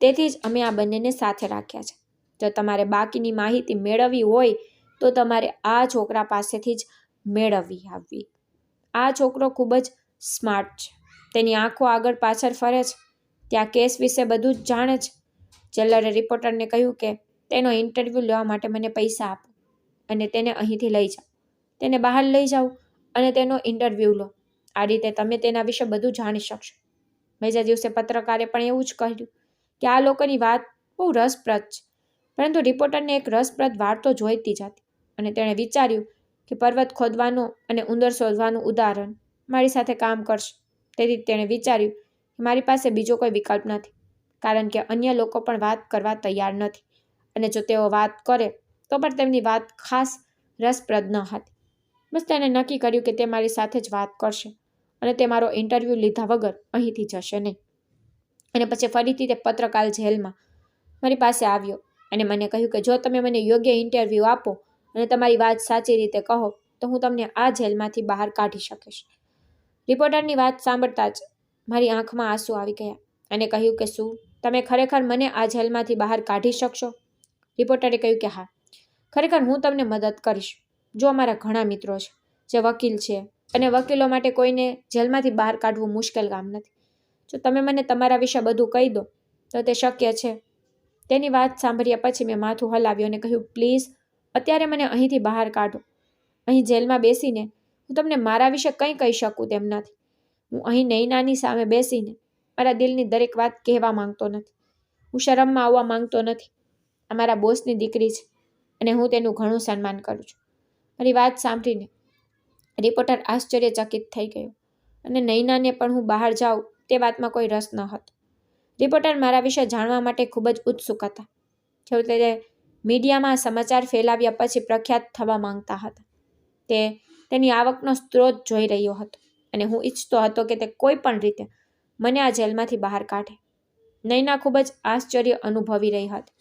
તેથી જ અમે આ બંનેને સાથે રાખ્યા છે. જો તમારે બાકીની માહિતી મેળવવી હોય તો તમારે આ છોકરા પાસેથી જ મેળવવી આવવી. આ છોકરો ખૂબ જ સ્માર્ટ છે. તેની આંખો આગળ પાછળ ફરે છે. ત્યાં કેસ વિશે બધું જ જાણે છે. જેલરે રિપોર્ટરને કહ્યું કે તેનો ઇન્ટરવ્યૂ લેવા માટે મને પૈસા આપો અને તેને અહીંથી લઈ જાઓ. તેને બહાર લઈ જાઓ અને તેનો ઇન્ટરવ્યૂ લો. આ રીતે તમે તેના વિશે બધું જાણી શકશો. બીજા દિવસે પત્રકારે પણ એવું જ કહ્યું કે આ લોકોની વાત બહુ રસપ્રદ છે. પરંતુ રિપોર્ટરને એક રસપ્રદ વાત તો જોઈતી જ હતી અને તેણે વિચાર્યું કે પર્વત ખોદવાનો અને ઉંદર શોધવાનું ઉદાહરણ મારી સાથે કામ કરશે. તેથી તેણે વિચાર્યું કે મારી પાસે બીજો કોઈ વિકલ્પ નથી, કારણ કે અન્ય લોકો પણ વાત કરવા તૈયાર નથી અને જો તેઓ વાત કરે તો પણ તેમની વાત ખાસ રસપ્રદ ન હતી. બસ તેણે નક્કી કર્યું કે તે મારી સાથે જ વાત કરશે અને તે મારો ઇન્ટરવ્યૂ લીધા વગર અહીંથી જશે નહીં. અને પછી ફરીથી તે પત્રકાર જેલમાં મારી પાસે આવ્યો અને મને કહ્યું કે જો તમે મને યોગ્ય ઇન્ટરવ્યૂ આપો અને તમારી વાત સાચી રીતે કહો તો હું તમને આ જેલમાંથી બહાર કાઢી શકીશ. રિપોર્ટરની વાત સાંભળતા જ મારી આંખમાં આંસુ આવી ગયા અને કહ્યું કે શું તમે ખરેખર મને આ જેલમાંથી બહાર કાઢી શકશો? રિપોર્ટરે કહ્યું કે હા, ખરેખર હું તમને મદદ કરીશ. જો અમારા ઘણા મિત્રો છે જે વકીલ છે અને વકીલો માટે કોઈને જેલમાંથી બહાર કાઢવું મુશ્કેલ કામ નથી. જો તમે મને તમારા વિશે બધું કહી દો તો તે શક્ય છે. તેની વાત સાંભળ્યા પછી મેં માથું હલાવ્યું અને કહ્યું, પ્લીઝ અત્યારે મને અહીંથી બહાર કાઢો. અહીં જેલમાં બેસીને હું તમને મારા વિશે કંઈ કહી શકું તેમ નથી. હું અહીં નૈનાની સામે બેસીને મારા દિલની દરેક વાત કહેવા માંગતો નથી. હું શરમમાં આવવા માંગતો નથી. આ મારા બોસની દીકરી છે અને હું તેનું ઘણું સન્માન કરું છું. મારી વાત સાંભળીને રિપોર્ટર આશ્ચર્યચકિત થઈ ગયો અને નૈનાને પણ હું બહાર જાઉં તે વાતમાં કોઈ રસ ન હતો. રિપોર્ટર મારા વિશે જાણવા માટે ખૂબ જ ઉત્સુક હતા. છેવટે મીડિયામાં સમાચાર ફેલાવ્યા પછી પ્રખ્યાત થવા માંગતા હતા. તે તેની આવકનો સ્ત્રોત જોઈ રહ્યો હતો અને હું ઈચ્છતો હતો કે તે કોઈ પણ રીતે મને આ જેલમાંથી બહાર કાઢે. નૈના ખૂબ જ આશ્ચર્ય અનુભવી રહી હતી.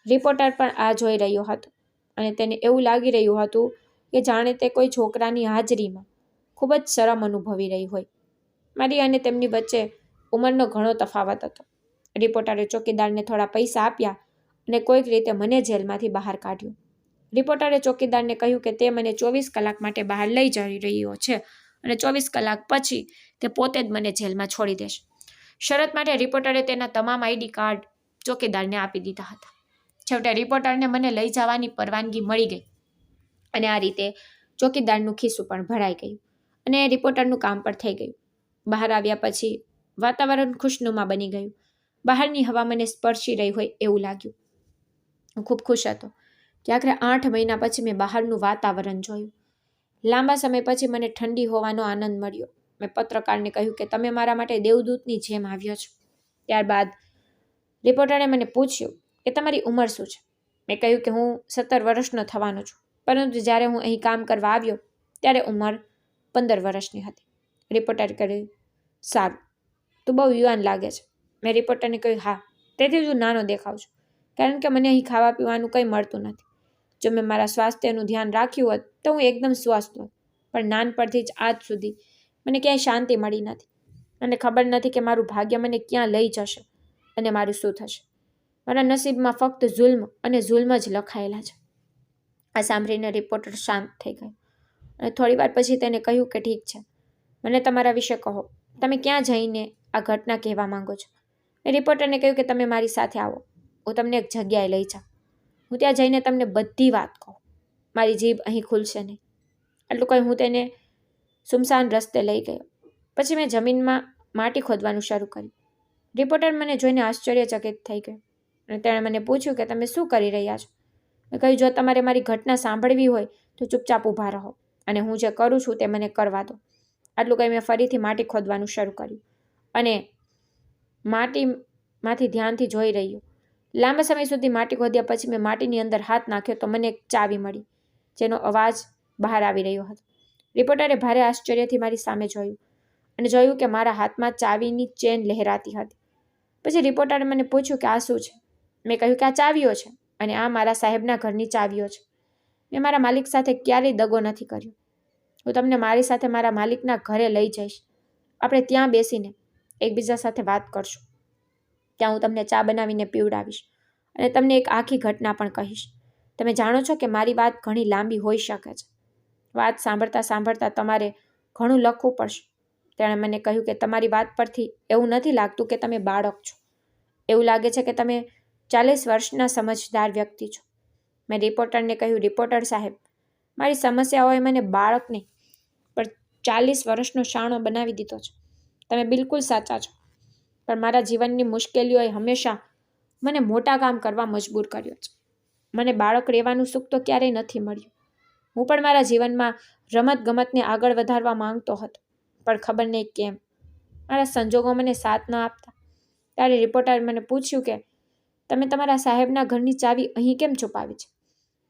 રિપોર્ટર પણ આ જોઈ રહ્યો હતો અને તેને એવું લાગી રહ્યું હતું કે જાણે તે કોઈ છોકરાની હાજરીમાં ખૂબ જ શરમ અનુભવી રહી હોય. મારી અને તેમની વચ્ચે ઉંમરનો ઘણો તફાવત હતો. રિપોર્ટરે ચોકીદારને થોડા પૈસા આપ્યા અને કોઈક રીતે મને જેલમાંથી બહાર કાઢ્યો. રિપોર્ટરે ચોકીદારને કહ્યું કે તે મને 24 કલાક માટે બહાર લઈ જઈ રહ્યો છે અને 24 કલાક પછી તે પોતે જ મને જેલમાં છોડી દેશે. શરત માટે રિપોર્ટરે તેના તમામ આઈડી કાર્ડ ચોકીદારને આપી દીધા હતા. છેવટે રિપોર્ટરને મને લઈ જવાની પરવાનગી મળી ગઈ અને આ રીતે ચોકીદારનું ખિસ્સું પણ ભરાઈ ગયું અને રિપોર્ટરનું કામ પણ થઈ ગયું. બહાર આવ્યા પછી વાતાવરણ ખુશનુમા બની ગયું. બહારની હવા મને સ્પર્શી રહી હોય એવું લાગ્યું. હું ખૂબ ખુશ હતો. કે આખરે 8 મહિના પછી મેં બહારનું વાતાવરણ જોયું. લાંબા સમય પછી મને ઠંડી હોવાનો આનંદ મળ્યો. મેં પત્રકારને કહ્યું કે તમે મારા માટે દેવદૂતની જેમ આવ્યો છો. ત્યારબાદ રિપોર્ટરે મને પૂછ્યું કે તમારી ઉંમર શું છે. મેં કહ્યું કે હું 17 વર્ષનો થવાનો છું, પરંતુ જ્યારે હું અહીં કામ કરવા આવ્યો ત્યારે ઉંમર 15 વર્ષની હતી. રિપોર્ટરે કહ્યું, સારું, તું બહુ યુવાન લાગે છે. મેં રિપોર્ટરને કહ્યું, હા, તેથી તું નાનો દેખાવ છું, કારણ કે મને અહીં ખાવા પીવાનું કંઈ મળતું નથી. જો મેં મારા સ્વાસ્થ્યનું ધ્યાન રાખ્યું હોત તો હું એકદમ સ્વસ્થ હોત, પણ નાનપણથી જ આજ સુધી મને ક્યાંય શાંતિ મળી નથી. મને ખબર નથી કે મારું ભાગ્ય મને ક્યાં લઈ જશે અને મારું શું થશે. મારા નસીબમાં ફક્ત જુલ્મ અને જુલ્મ જ લખાયેલા છે. આ સાંભળીને રિપોર્ટર શાંત થઈ ગયો અને થોડીવાર પછી તેને કહ્યું કે ઠીક છે, મને તમારા વિશે કહો. તમે ક્યાં જઈને આ ઘટના કહેવા માંગો છો? મેં રિપોર્ટરને કહ્યું કે તમે મારી સાથે આવો, હું તમને એક જગ્યાએ લઈ જાઉં. હું ત્યાં જઈને તમને બધી વાત કહું. મારી જીભ અહીં ખુલશે નહીં. આટલું કહી હું તેને સુમસાન રસ્તે લઈ ગયો. પછી મેં જમીનમાં માટી ખોદવાનું શરૂ કર્યું. રિપોર્ટર મને જોઈને આશ્ચર્યચકિત થઈ ગયો અને તેણે મને પૂછ્યું કે તમે શું કરી રહ્યા છો. મેં કહ્યું, જો તમારે મારી ઘટના સાંભળવી હોય તો ચૂપચાપ ઊભા રહો અને હું જે કરું છું તે મને કરવા દો. આટલું કહી મેં ફરીથી માટી ખોદવાનું શરૂ કર્યું અને માટીમાંથી ધ્યાનથી જોઈ રહ્યો. લાંબા સમય સુધી માટી ખોદ્યા પછી મેં માટીની અંદર હાથ નાખ્યો તો મને એક ચાવી મળી, જેનો અવાજ બહાર આવી રહ્યો હતો. રિપોર્ટરે ભારે આશ્ચર્યથી મારી સામે જોયું અને જોયું કે મારા હાથમાં ચાવીની ચેન લહેરાતી હતી. પછી રિપોર્ટરે મને પૂછ્યું કે આ શું છે. મેં કહ્યું કે આ ચાવીઓ છે અને આ મારા સાહેબના ઘરની ચાવીઓ છે. મેં મારા માલિક સાથે ક્યારેય દગો નથી કર્યો. હું તમને મારી સાથે મારા માલિકના ઘરે લઈ જઈશ. આપણે ત્યાં બેસીને એકબીજા સાથે વાત કરશું. ત્યાં હું તમને ચા બનાવીને પીવડાવીશ અને તમને એક આખી ઘટના પણ કહીશ. તમે જાણો છો કે મારી વાત ઘણી લાંબી હોઈ શકે છે. વાત સાંભળતા સાંભળતા તમારે ઘણું લખવું પડશે. તેણે મને કહ્યું કે તમારી વાત પરથી એવું નથી લાગતું કે તમે બાળક છો. એવું લાગે છે કે તમે 40 વર્ષના સમજદાર વ્યક્તિ છો. મેં રિપોર્ટરને કહ્યું, રિપોર્ટર સાહેબ, મારી સમસ્યાઓએ મને બાળક નહીં પણ 40 વર્ષનો શાણો બનાવી દીધો છે. તમે બિલકુલ સાચા છો, પણ મારા જીવનની મુશ્કેલીઓએ હંમેશા મને મોટા કામ કરવા મજબૂર કર્યો છે. મને બાળક રહેવાનું સુખ તો ક્યારેય નથી મળ્યું. હું પણ મારા જીવનમાં રમતગમતને આગળ વધારવા માંગતો હતો, પણ ખબર નહીં કેમ મારા સંજોગો મને સાથ ન આપતા. ત્યારે રિપોર્ટરે મને પૂછ્યું કે તમે તમારા સાહેબના ઘરની ચાવી અહીં કેમ છુપાવી છે.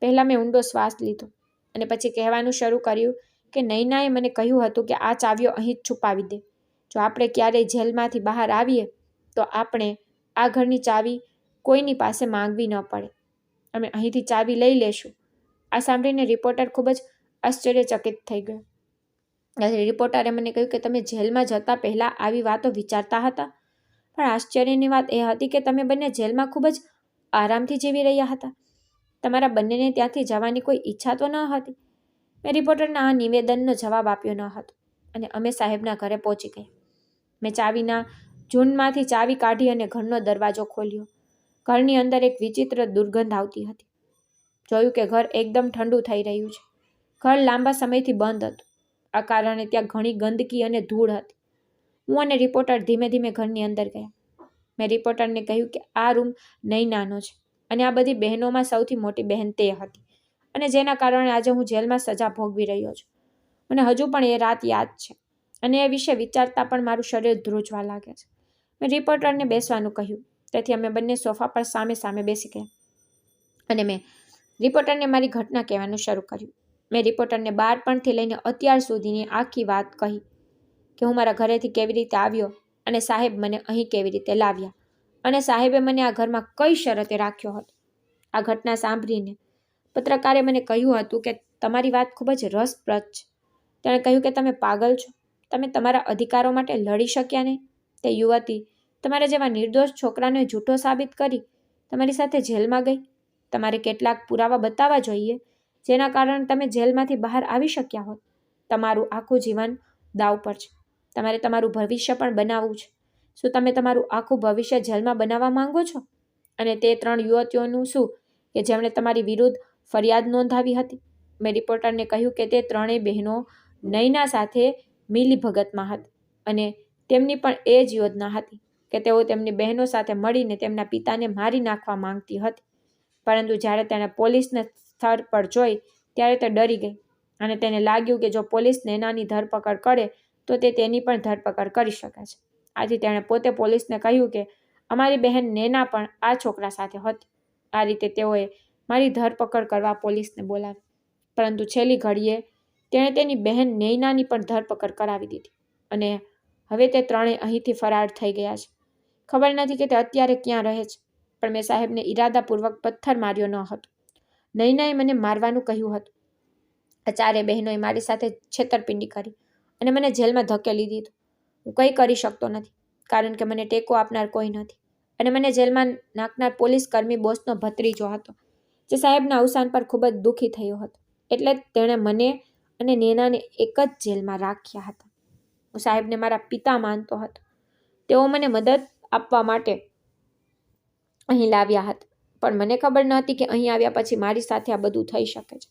પહેલાં મેં ઊંડો શ્વાસ લીધો અને પછી કહેવાનું શરૂ કર્યું કે નૈનાએ મને કહ્યું હતું કે આ ચાવીઓ અહીં જ છુપાવી દે. જો આપણે ક્યારેય જેલમાંથી બહાર આવીએ તો આપણે આ ઘરની ચાવી કોઈની પાસે માંગવી ન પડે. અમે અહીંથી ચાવી લઈ લેશું. આ સાંભળીને રિપોર્ટર ખૂબ જ આશ્ચર્યચકિત થઈ ગયો. રિપોર્ટરે મને કહ્યું કે તમે જેલમાં જતા પહેલાં આવી વાતો વિચારતા હતા, પણ આશ્ચર્યની વાત એ હતી કે તમે બંને જેલમાં ખૂબ જ આરામથી જીવી રહ્યા હતા. તમારા બંનેને ત્યાંથી જવાની કોઈ ઈચ્છા તો ન હતી. મેં રિપોર્ટરના આ નિવેદનનો જવાબ આપ્યો ન હતો અને અમે સાહેબના ઘરે પહોંચી ગયા. મેં ચાવીના ઝૂંડમાંથી ચાવી કાઢી અને ઘરનો દરવાજો ખોલ્યો. ઘરની અંદર એક વિચિત્ર દુર્ગંધ આવતી હતી. જોયું કે ઘર એકદમ ઠંડુ થઈ રહ્યું છે. ઘર લાંબા સમયથી બંધ હતું. આ કારણે ત્યાં ઘણી ગંદકી અને ધૂળ હતી. હું અને રિપોર્ટર ધીમે ધીમે ઘરની અંદર ગયા. મેં રિપોર્ટરને કહ્યું કે આ રૂમ નૈનાનો છે અને આ બધી બહેનોમાં સૌથી મોટી બહેન તે હતી અને જેના કારણે આજે હું જેલમાં સજા ભોગવી રહ્યો છું. મને હજુ પણ એ રાત યાદ છે અને એ વિશે વિચારતા પણ મારું શરીર ધ્રુજવા લાગે છે. મેં રિપોર્ટરને બેસવાનું કહ્યું, તેથી અમે બંને સોફા પર સામે સામે બેસી ગયા અને મેં રિપોર્ટરને મારી ઘટના કહેવાનું શરૂ કર્યું. મેં રિપોર્ટરને બાળપણથી લઈને અત્યાર સુધીની આખી વાત કહી કે હું મારા ઘરેથી કેવી રીતે આવ્યો અને સાહેબ મને અહીં કેવી રીતે લાવ્યા અને સાહેબે મને આ ઘરમાં કઈ શરતે રાખ્યો હતો. આ ઘટના સાંભળીને પત્રકારે મને કહ્યું હતું કે તમારી વાત ખૂબ જ રસપ્રદ છે. તેણે કહ્યું કે તમે પાગલ છો. તમે તમારા અધિકારો માટે લડી શક્યા નહીં. તે યુવતી તમારા જેવા નિર્દોષ છોકરાને જૂઠો સાબિત કરી તમારી સાથે જેલમાં ગઈ. તમારે કેટલાક પુરાવા બતાવવા જોઈએ જેના કારણે તમે જેલમાંથી બહાર આવી શક્યા હોત. તમારું આખું જીવન દાવ પર છે. તમારે તમારું ભવિષ્ય પણ બનાવવું છે. શું તમે તમારું આખું ભવિષ્ય જેલમાં બનાવવા માંગો છો? અને તે 3 યુવતીઓનું શું કે જેમણે તમારી વિરુદ્ધ ફરિયાદ નોંધાવી હતી? મેં રિપોર્ટરને કહ્યું કે તે 3 બહેનો નૈના સાથે મિલીભગતમાં હતી અને તેમની પણ એ જ યોજના હતી કે તેઓ તેમની બહેનો સાથે મળીને તેમના પિતાને મારી નાખવા માંગતી હતી. પરંતુ જ્યારે તેણે પોલીસને સ્થળ પર જોઈ ત્યારે તે ડરી ગઈ અને તેને લાગ્યું કે જો પોલીસ નૈનાની ધરપકડ કરે તો તે તેની પણ ધરપકડ કરી શકે છે. આથી તેણે પોતે પોલીસને કહ્યું કે અમારી બહેન નૈના પણ આ છોકરા સાથે હતી. આ રીતે તેઓએ મારી ધરપકડ કરવા પોલીસને બોલાવી, પરંતુ છેલ્લી ઘડીએ તેણે તેની બહેન નૈનાની પણ ધરપકડ કરાવી દીધી અને હવે તે ત્રણેય અહીંથી ફરાર થઈ ગયા છે. ખબર નથી કે તે અત્યારે ક્યાં રહે છે, પણ મેં સાહેબને ઈરાદાપૂર્વક પથ્થર માર્યો ન હતો. નૈનાએ મને મારવાનું કહ્યું હતું. આ ચારે બહેનોએ મારી સાથે છેતરપિંડી કરી અને મને જેલમાં ધકેલી દીધો. હું કંઈ કરી શકતો નથી કારણ કે મને ટેકો આપનાર કોઈ નથી અને મને જેલમાં નાખનાર પોલીસ કર્મી બોસનો ભત્રીજો હતો, જે સાહેબના અવસાન પર ખૂબ જ દુઃખી થયો હતો. એટલે તેણે મને અને નૈનાને એક જ જેલમાં રાખ્યા હતા. હું સાહેબને મારા પિતા માનતો હતો. તેઓ મને મદદ આપવા માટે અહીં લાવ્યા હતા, પણ મને ખબર નહોતી કે અહીં આવ્યા પછી મારી સાથે આ બધું થઈ શકે છે.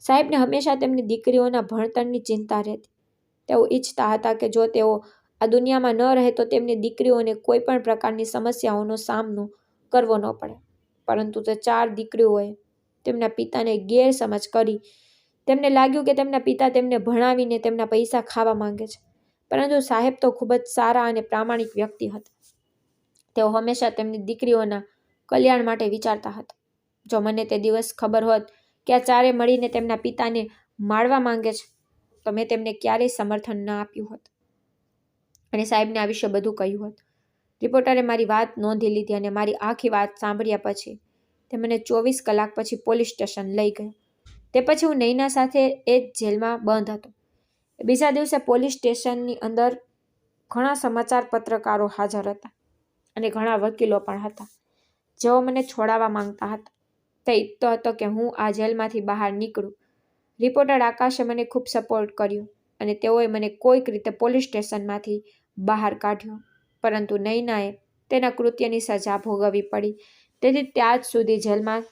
સાહેબને હંમેશા તેમની દીકરીઓના ભણતરની ચિંતા રહેતી. તેઓ ઈચ્છતા હતા કે જો તેઓ આ દુનિયામાં ન રહે તો તેમની દીકરીઓને કોઈ પણ પ્રકારની સમસ્યાઓનો સામનો કરવો ન પડે. પરંતુ તે ચાર દીકરીઓએ તેમના પિતાને ગેરસમજ કરી. તેમને લાગ્યું કે તેમના પિતા તેમને ભણાવીને તેમના પૈસા ખાવા માંગે છે, પરંતુ સાહેબ તો ખૂબ જ સારા અને પ્રામાણિક વ્યક્તિ હતા. તેઓ હંમેશા તેમની દીકરીઓના કલ્યાણ માટે વિચારતા હતા. જો મને તે દિવસ ખબર હોત કે આ ચારે મળીને તેમના પિતાને મારવા માંગે છે તો મેં તેમને ક્યારેય સમર્થન ન આપ્યું હોત અને સાહેબને આ વિશે બધું કહ્યું હોત. રિપોર્ટરે મારી વાત નોંધી લીધી અને મારી આખી વાત સાંભળ્યા પછી તે મને 24 કલાક પછી પોલીસ સ્ટેશન લઈ ગયો. તે પછી હું નૈના સાથે એ જ જેલમાં બંધ હતો. બીજા દિવસે પોલીસ સ્ટેશનની અંદર ઘણા સમાચાર પત્રકારો હાજર હતા અને ઘણા વકીલો પણ હતા, જેઓ મને છોડાવવા માંગતા હતા. તે ઈચ્છતો હતો કે હું આ જેલમાંથી બહાર નીકળું. રિપોર્ટર આકાશે મને ખૂબ સપોર્ટ કર્યો અને તેઓએ મને કોઈક રીતે પોલીસ સ્ટેશનમાંથી બહાર કાઢ્યો, પરંતુ નૈનાએ તેના કૃત્યની સજા ભોગવવી પડી. તેથી તે આજ સુધી જેલમાં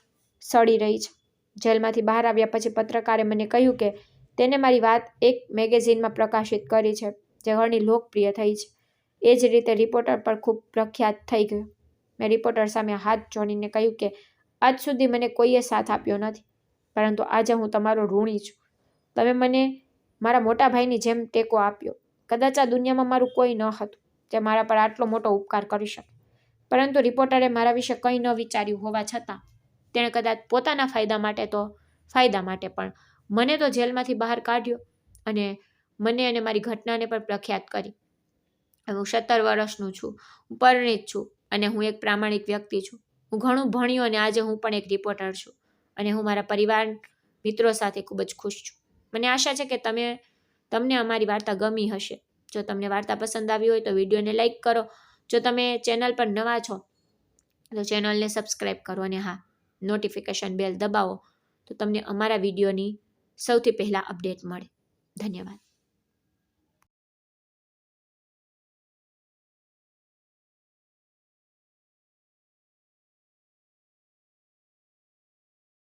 સડી રહી છે. જેલમાંથી બહાર આવ્યા પછી પત્રકારે મને કહ્યું કે તેને મારી વાત એક મેગેઝિનમાં પ્રકાશિત કરી છે, જે ઘણી લોકપ્રિય થઈ છે. એ જ રીતે રિપોર્ટર પણ ખૂબ પ્રખ્યાત થઈ ગયો. મેં રિપોર્ટર સામે હાથ જોડીને કહ્યું કે આજ સુધી મને કોઈએ સાથ આપ્યો નથી, પરંતુ આજે હું તમારો ઋણી છું. તમે મને મારા મોટા ભાઈની જેમ ટેકો આપ્યો. કદાચ આ દુનિયામાં મારું કોઈ ન હતું જે મારા પર આટલો મોટો ઉપકાર કરી શકે, પરંતુ રિપોર્ટરે મારા વિશે કંઈ ન વિચાર્યું હોવા છતાં તેણે કદાચ પોતાના ફાયદા માટે તો ફાયદા માટે પણ મને તો જેલમાંથી બહાર કાઢ્યો અને મને અને મારી ઘટનાને પણ પ્રખ્યાત કરી. હું 17 વર્ષનું છું, હું પરિણીત છું અને હું એક પ્રામાણિક વ્યક્તિ છું. હું ઘણું ભણ્યો અને આજે હું પણ એક રિપોર્ટર છું અને હું મારા પરિવાર મિત્રો સાથે ખૂબ જ ખુશ છું. મને આશા છે કે તમને અમારી વાર્તા ગમી હશે. જો તમને વાર્તા પસંદ આવી હોય તો વિડીયોને લાઈક કરો. જો તમે ચેનલ પર નવા છો તો ચેનલને સબસ્ક્રાઈબ કરો અને હા, નોટિફિકેશન બેલ દબાવો તો તમને અમારા વિડીયોની સૌથી પહેલાં અપડેટ મળે. ધન્યવાદ.